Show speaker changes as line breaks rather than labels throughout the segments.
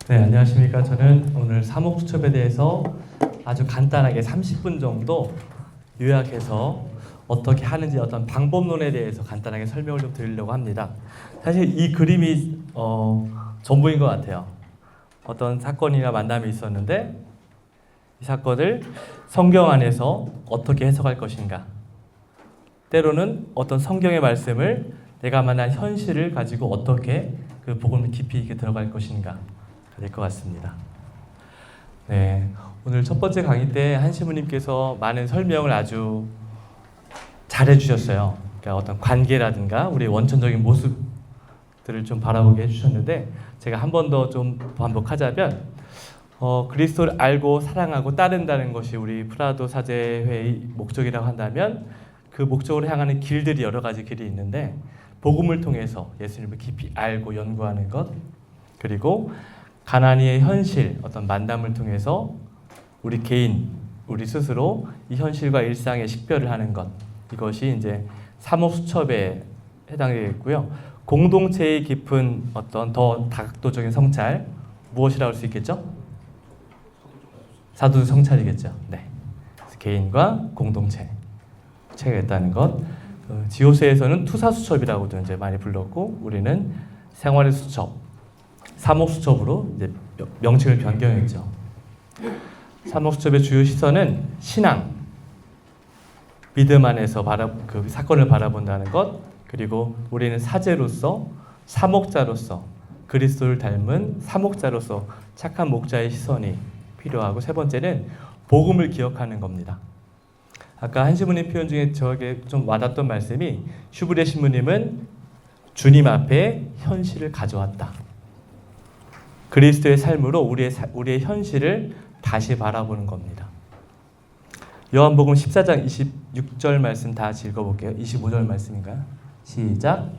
네, 안녕하십니까. 저는 오늘 사목수첩에 대해서 아주 간단하게 30분 정도 요약해서 어떻게 하는지 어떤 방법론에 대해서 간단하게 설명을 좀 드리려고 합니다. 사실 이 그림이 전부인 것 같아요. 어떤 사건이나 만남이 있었는데 이 사건을 성경 안에서 어떻게 해석할 것인가, 때로는 어떤 성경의 말씀을 내가 만난 현실을 가지고 어떻게 그 복음을 깊이 있게 들어갈 것인가 될 것 같습니다. 네, 오늘 첫 번째 강의 때 한시부님께서 많은 설명을 아주 잘 해주셨어요. 그러니까 어떤 관계라든가 우리 원천적인 모습들을 좀 바라보게 해주셨는데, 제가 한 번 더 좀 반복하자면 그리스도를 알고 사랑하고 따른다는 것이 우리 프라도 사제회의 목적이라고 한다면, 그 목적으로 향하는 길들이 여러 가지 길이 있는데, 복음을 통해서 예수님을 깊이 알고 연구하는 것, 그리고 가나니의 현실, 어떤 만남을 통해서 우리 개인, 우리 스스로 이 현실과 일상의 식별을 하는 것, 이것이 이제 사목수첩에 해당되겠고요. 공동체의 깊은 어떤 더 다각도적인 성찰, 무엇이라고 할 수 있겠죠? 사도적 성찰이겠죠. 네. 개인과 공동체 체계했다는 것. 지오스에서는 투사수첩이라고도 이제 많이 불렀고, 우리는 생활의 수첩, 사목수첩으로 이제 명칭을 변경했죠. 사목수첩의 주요 시선은 신앙, 믿음 안에서 그 사건을 바라본다는 것, 그리고 우리는 사제로서, 사목자로서, 그리스도를 닮은 사목자로서 착한 목자의 시선이 필요하고, 세 번째는 복음을 기억하는 겁니다. 아까 한시부님 표현 중에 저에게 좀 와닿던 말씀이, 슈브레 신부님은 주님 앞에 현실을 가져왔다. 그리스도의 삶으로 우리의 현실을 다시 바라보는 겁니다. 요한복음 14장 26절 말씀 다 읽어볼게요. 25절 말씀인가요? 시작.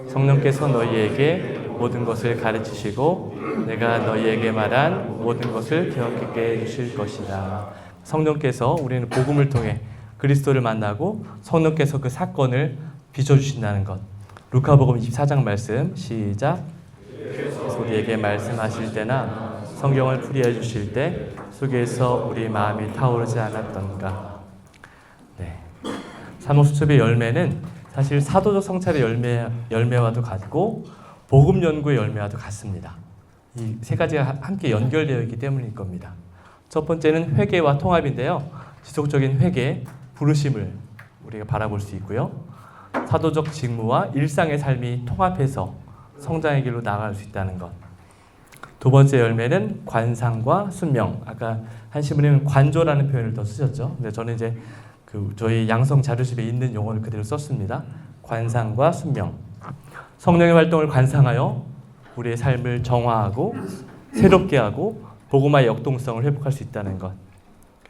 성령께서 너희에게 모든 것을 가르치시고 내가 너희에게 말한 모든 것을 기억하게 해주실 것이다. 성령께서, 우리는 복음을 통해 그리스도를 만나고 성령께서 그 사건을 비춰주신다는 것. 루카복음 24장 말씀 시작. 우리에게 말씀하실 때나 성경을 풀이해 주실 때 속에서 우리 마음이 타오르지 않았던가. 네. 사목수첩의 열매는 사실 사도적 성찰의 열매와도 같고 복음 연구의 열매와도 같습니다. 이 세 가지가 함께 연결되어 있기 때문일 겁니다. 첫 번째는 회개와 통합인데요. 지속적인 회개, 부르심을 우리가 바라볼 수 있고요. 사도적 직무와 일상의 삶이 통합해서 성장의 길로 나아갈 수 있다는 것. 두 번째 열매는 관상과 순명. 아까 한시부님은 관조라는 표현을 더 쓰셨죠. 근데 저는 이제 저희 양성 자료집에 있는 용어를 그대로 썼습니다. 관상과 순명. 성령의 활동을 관상하여 우리의 삶을 정화하고 새롭게 하고 복음화의 역동성을 회복할 수 있다는 것.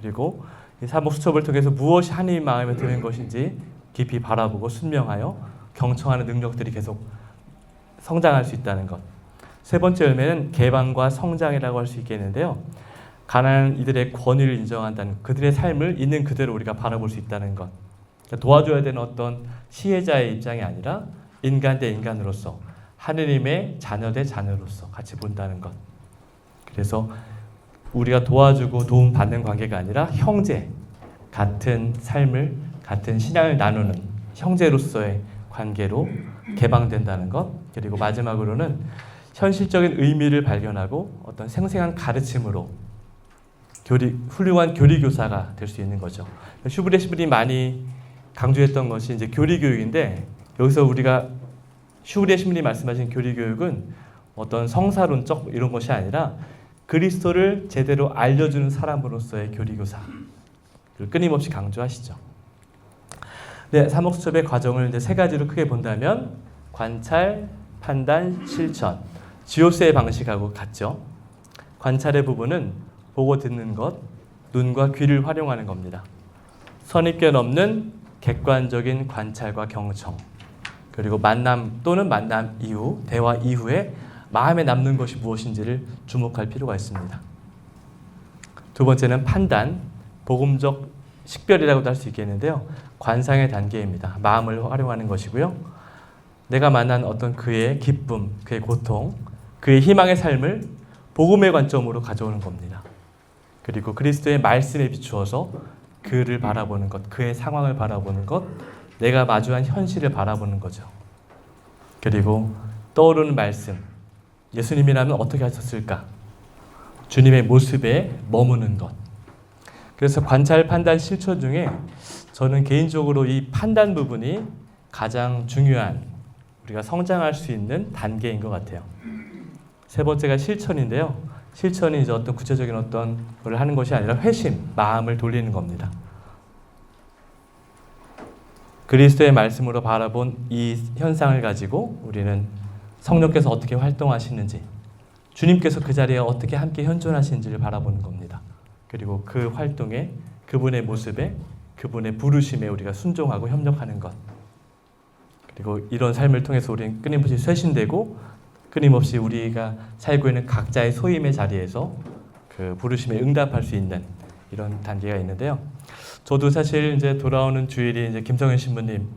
그리고 이 사목수첩을 통해서 무엇이 하나님 마음에 드는 것인지 깊이 바라보고 순명하여 경청하는 능력들이 계속 성장할 수 있다는 것. 세 번째 열매는 개방과 성장이라고 할 수 있겠는데요. 가난한 이들의 권위를 인정한다는, 그들의 삶을 있는 그대로 우리가 바라볼 수 있다는 것. 그러니까 도와줘야 되는 어떤 시혜자의 입장이 아니라 인간 대 인간으로서, 하느님의 자녀 대 자녀로서 같이 본다는 것. 그래서 우리가 도와주고 도움받는 관계가 아니라 형제, 같은 삶을, 같은 신앙을 나누는 형제로서의 관계로 개방된다는 것. 그리고 마지막으로는 현실적인 의미를 발견하고 어떤 생생한 가르침으로 훌륭한 교리교사가 될 수 있는 거죠. 슈브레 신부님이 많이 강조했던 것이 이제 교리교육인데, 여기서 우리가 슈브레 신부님이 말씀하신 교리교육은 어떤 성사론적 이런 것이 아니라 그리스도를 제대로 알려주는 사람으로서의 교리교사를 끊임없이 강조하시죠. 네, 사목수첩의 과정을 이제 세 가지로 크게 본다면 관찰, 판단, 실천. 지오스의 방식하고 같죠. 관찰의 부분은 보고 듣는 것, 눈과 귀를 활용하는 겁니다. 선입견 없는 객관적인 관찰과 경청, 그리고 만남 또는 만남 이후, 대화 이후에 마음에 남는 것이 무엇인지를 주목할 필요가 있습니다. 두 번째는 판단, 복음적 식별이라고도 할 수 있겠는데요. 관상의 단계입니다. 마음을 활용하는 것이고요. 내가 만난 어떤 그의 기쁨, 그의 고통, 그의 희망의 삶을 복음의 관점으로 가져오는 겁니다. 그리고 그리스도의 말씀에 비추어서 그를 바라보는 것, 그의 상황을 바라보는 것, 내가 마주한 현실을 바라보는 거죠. 그리고 떠오르는 말씀, 예수님이라면 어떻게 하셨을까? 주님의 모습에 머무는 것. 그래서 관찰, 판단, 실천 중에 저는 개인적으로 이 판단 부분이 가장 중요한, 우리가 성장할 수 있는 단계인 것 같아요. 세 번째가 실천인데요. 실천이 이제 어떤 구체적인 어떤 걸 하는 것이 아니라 회심, 마음을 돌리는 겁니다. 그리스도의 말씀으로 바라본 이 현상을 가지고 우리는 성령께서 어떻게 활동하시는지, 주님께서 그 자리에 어떻게 함께 현존하시는지를 바라보는 겁니다. 그리고 그 활동에, 그분의 모습에, 그분의 부르심에 우리가 순종하고 협력하는 것. 그리고 이런 삶을 통해서 우리는 끊임없이 쇄신되고 끊임없이 우리가 살고 있는 각자의 소임의 자리에서 그 부르심에 응답할 수 있는 이런 단계가 있는데요. 저도 사실 이제 돌아오는 주일이 이제 김성현 신부님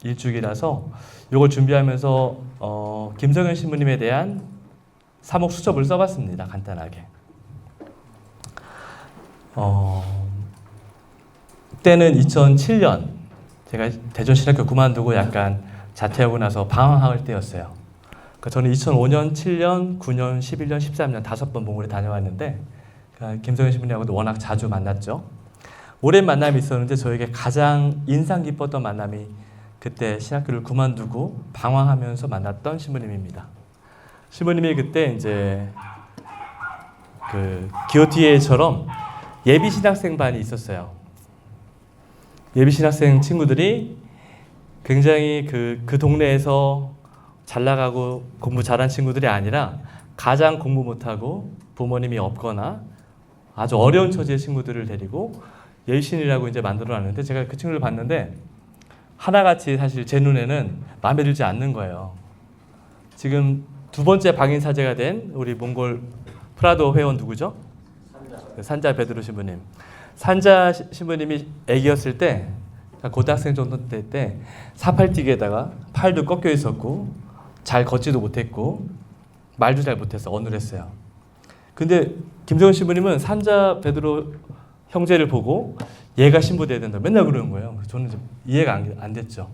일주기라서 이걸 준비하면서 김성현 신부님에 대한 사목 수첩을 써봤습니다. 간단하게. 그때는 2007년 제가 대전신학교 그만두고 약간 자퇴하고 나서 방황할 때였어요. 그러니까 저는 2005년, 7년, 9년, 11년, 13년 5번 몽골에 다녀왔는데 김성현 신부님하고도 워낙 자주 만났죠. 오랜 만남이 있었는데 저에게 가장 인상 깊었던 만남이 그때 신학교를 그만두고 방황하면서 만났던 신부님입니다. 신부님이 그때 이제 그 기어티에처럼 예비 신학생반이 있었어요. 예비 신학생 친구들이 굉장히 그 동네에서 잘 나가고 공부 잘한 친구들이 아니라 가장 공부 못하고 부모님이 없거나 아주 어려운 처지의 친구들을 데리고 예신이라고 이제 만들어놨는데 제가 그 친구를 봤는데 하나같이 사실 제 눈에는 마음에 들지 않는 거예요. 지금 두 번째 방인사제가 된 우리 몽골 프라도 회원 누구죠? 산자 베드로 신부님. 산자 신부님이 아기였을 때 고등학생 정도 때 사팔뛰기에다가 팔도 꺾여 있었고 잘 걷지도 못했고 말도 잘 못해서 어눌했어요. 근데 김성현 신부님은 산자 베드로 형제를 보고 얘가 신부돼야 된다 맨날 그러는 거예요. 저는 이해가 안 됐죠.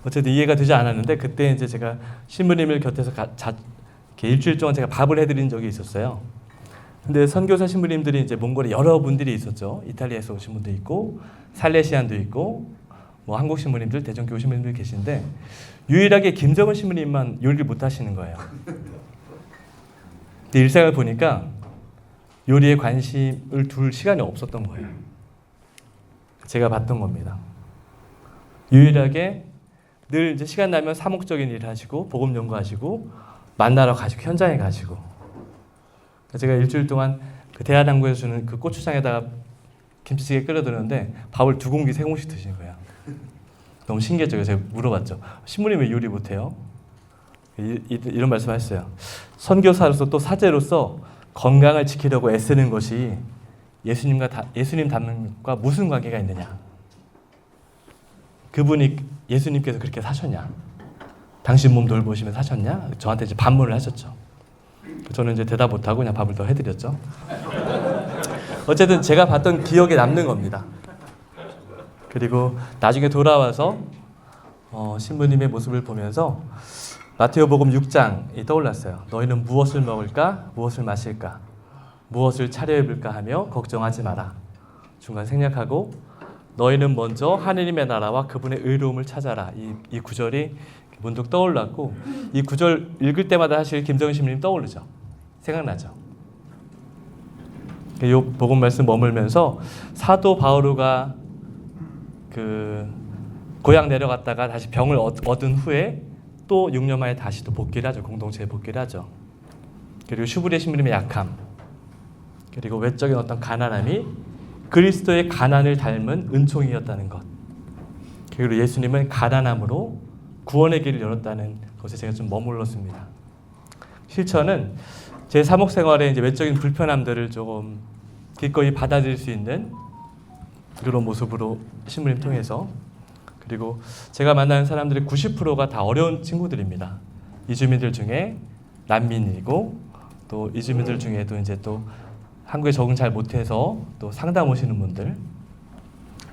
어쨌든 이해가 되지 않았는데 그때 이제 제가 신부님을 곁에서 이렇게 일주일 동안 제가 밥을 해드린 적이 있었어요. 근데 선교사 신부님들이 이제 몽골에 여러 분들이 있었죠. 이탈리아에서 오신 분도 있고 살레시안도 있고 뭐 한국 신부님들, 대전교회 신부님들 계신데 유일하게 김정은 신부님만 요리를 못 하시는 거예요. 근데 일생을 보니까 요리에 관심을 둘 시간이 없었던 거예요. 제가 봤던 겁니다. 유일하게 늘 이제 시간 나면 사목적인 일을 하시고 복음 연구하시고 만나러 가시고 현장에 가시고 제가 일주일 동안 그 대한항구에서 주는 그 고추장에다가 김치찌개 끓여드렸는데 밥을 2공기 3공씩 드시는 거예요. 너무 신기했죠. 제가 물어봤죠. 신부님 왜 요리 못해요? 이런 말씀하셨어요. 선교사로서 또 사제로서 건강을 지키려고 애쓰는 것이 예수님 닮는 것과 무슨 관계가 있느냐? 그분이 예수님께서 그렇게 사셨냐? 당신 몸 돌보시면 사셨냐? 저한테 이제 반문을 하셨죠. 저는 이제 대답 못하고 그냥 밥을 더 해드렸죠. 어쨌든 제가 봤던 기억에 남는 겁니다. 그리고 나중에 돌아와서 신부님의 모습을 보면서 마태오복음 6장이 떠올랐어요. 너희는 무엇을 먹을까? 무엇을 마실까? 무엇을 차려입을까 하며 걱정하지 마라. 중간 생략하고 너희는 먼저 하느님의 나라와 그분의 의로움을 찾아라. 이 구절이 문득 떠올랐고 이 구절 읽을 때마다 사실 김정은 신부님 떠오르죠. 생각나죠. 이 복음 말씀 머물면서 사도 바오로가 그 고향 내려갔다가 다시 병을 얻은 후에 또 6년 만에 다시 또 복귀를 하죠. 공동체에 복귀를 하죠. 그리고 슈브리에 신부님의 약함, 그리고 외적인 어떤 가난함이 그리스도의 가난을 닮은 은총이었다는 것. 그리고 예수님은 가난함으로 구원의 길을 열었다는 것에 제가 좀 머물렀습니다. 실천은 제 사목 생활의 이제 외적인 불편함들을 조금 기꺼이 받아들일 수 있는 그런 모습으로 신부님 통해서, 그리고 제가 만나는 사람들의 90%가 다 어려운 친구들입니다. 이주민들 중에 난민이고 또 이주민들 중에도 이제 또 한국에 적응 잘 못해서 또 상담 오시는 분들,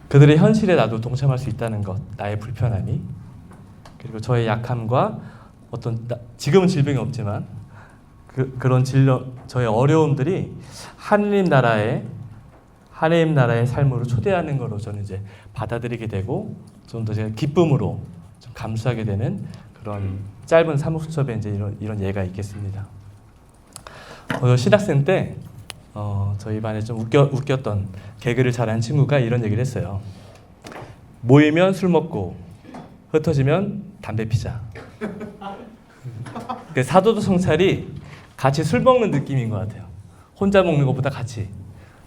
그들의 현실에 나도 동참할 수 있다는 것, 나의 불편함이, 그리고 저의 약함과 어떤 지금은 질병이 없지만 그런 저의 어려움들이 하느님 나라의 삶으로 초대하는 거로 저는 이제 받아들이게 되고 좀 더 제가 기쁨으로 좀 감수하게 되는 그런 짧은 사목수첩에 이제 이런 예가 있겠습니다. 신학생 때 저희 반에 좀 웃겼던 개그를 잘하는 친구가 이런 얘기를 했어요. 모이면 술 먹고 흩어지면 담배 피자. 사도도 성찰이 같이 술 먹는 느낌인 것 같아요. 혼자 먹는 것보다 같이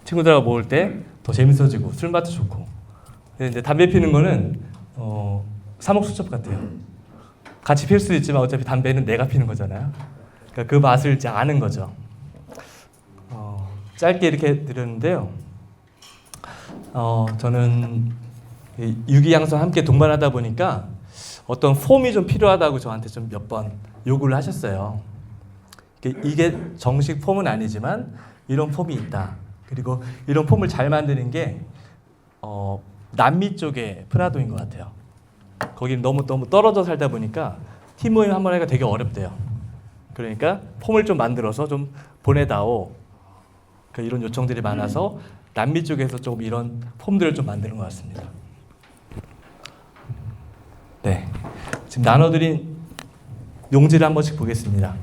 친구들하고 먹을 때 더 재밌어지고 술 맛도 좋고. 근데 이제 담배 피는 거는 사목수첩 같아요. 같이 필 수도 있지만 어차피 담배는 내가 피는 거잖아요. 그러니까 그 맛을 이제 아는 거죠. 짧게 이렇게 드렸는데요. 저는 유기양성 함께 동반하다 보니까 어떤 폼이 좀 필요하다고 저한테 좀 몇 번 요구를 하셨어요. 이게 정식 폼은 아니지만 이런 폼이 있다. 그리고 이런 폼을 잘 만드는 게 남미 쪽의 프라도인 것 같아요. 거긴 너무 떨어져 살다 보니까 팀 모임 한번 하기가 되게 어렵대요. 그러니까 폼을 좀 만들어서 좀 보내다오. 이런 요청들이 많아서 남미 쪽에서 좀 이런 폼들을 좀 만드는 것 같습니다. 네, 지금 나눠드린 용지를 한 번씩 보겠습니다.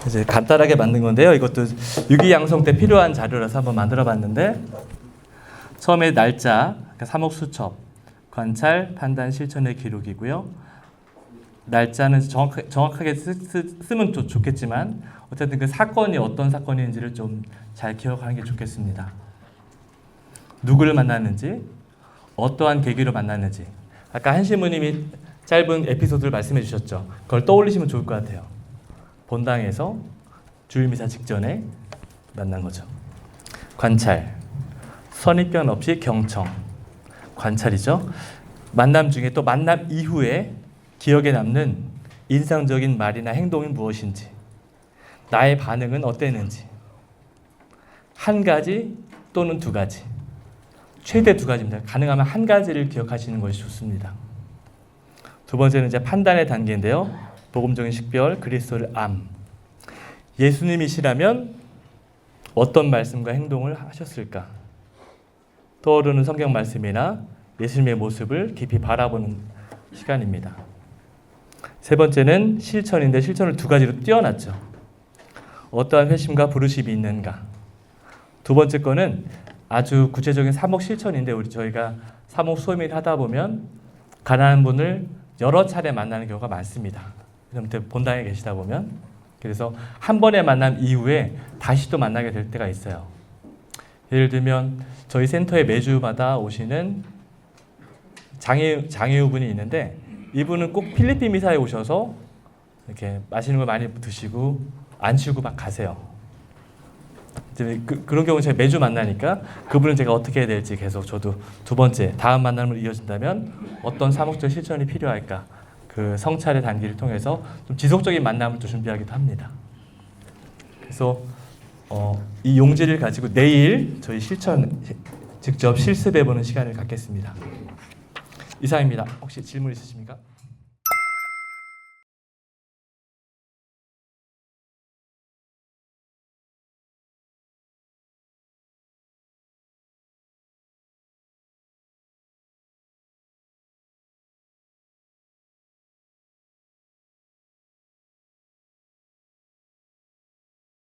이제 간단하게 만든 건데요. 이것도 유기양성 때 필요한 자료라서 한번 만들어봤는데, 처음에 날짜, 그러니까 사목수첩, 관찰, 판단, 실천의 기록이고요. 날짜는 정확하게 쓰면 좋겠지만 어쨌든 그 사건이 어떤 사건인지를 좀 잘 기억하는 게 좋겠습니다. 누구를 만났는지, 어떠한 계기로 만났는지. 아까 한시무님이 짧은 에피소드를 말씀해 주셨죠. 그걸 떠올리시면 좋을 것 같아요. 본당에서 주일미사 직전에 만난 거죠. 관찰, 선입견 없이 경청, 관찰이죠. 만남 중에 또 만남 이후에 기억에 남는 인상적인 말이나 행동이 무엇인지, 나의 반응은 어땠는지, 한 가지 또는 두 가지, 최대 두 가지입니다. 가능하면 한 가지를 기억하시는 것이 좋습니다. 두 번째는 이제 판단의 단계인데요. 복음적인 식별, 그리스도를 암. 예수님이시라면 어떤 말씀과 행동을 하셨을까? 떠오르는 성경 말씀이나 예수님의 모습을 깊이 바라보는 시간입니다. 세 번째는 실천인데 실천을 두 가지로 띄워놨죠. 어떠한 회심과 부르심이 있는가? 두 번째 거는 아주 구체적인 사목 실천인데 저희가 사목 수요일 하다 보면 가난한 분을 여러 차례 만나는 경우가 많습니다. 본당에 계시다 보면. 그래서 한 번의 만남 이후에 다시 또 만나게 될 때가 있어요. 예를 들면 저희 센터에 매주마다 오시는 장애우분이 있는데, 이분은 꼭 필리핀 미사에 오셔서 이렇게 맛있는 걸 많이 드시고 안 쉬고 막 가세요. 그런 경우 제가 매주 만나니까 그분은 제가 어떻게 해야 될지 계속 저도 두 번째 다음 만남을 이어진다면 어떤 사목적 실천이 필요할까, 그 성찰의 단계를 통해서 좀 지속적인 만남을 또 준비하기도 합니다. 그래서 이 용지를 가지고 내일 저희 실천 직접 실습해보는 시간을 갖겠습니다. 이상입니다. 혹시 질문 있으십니까?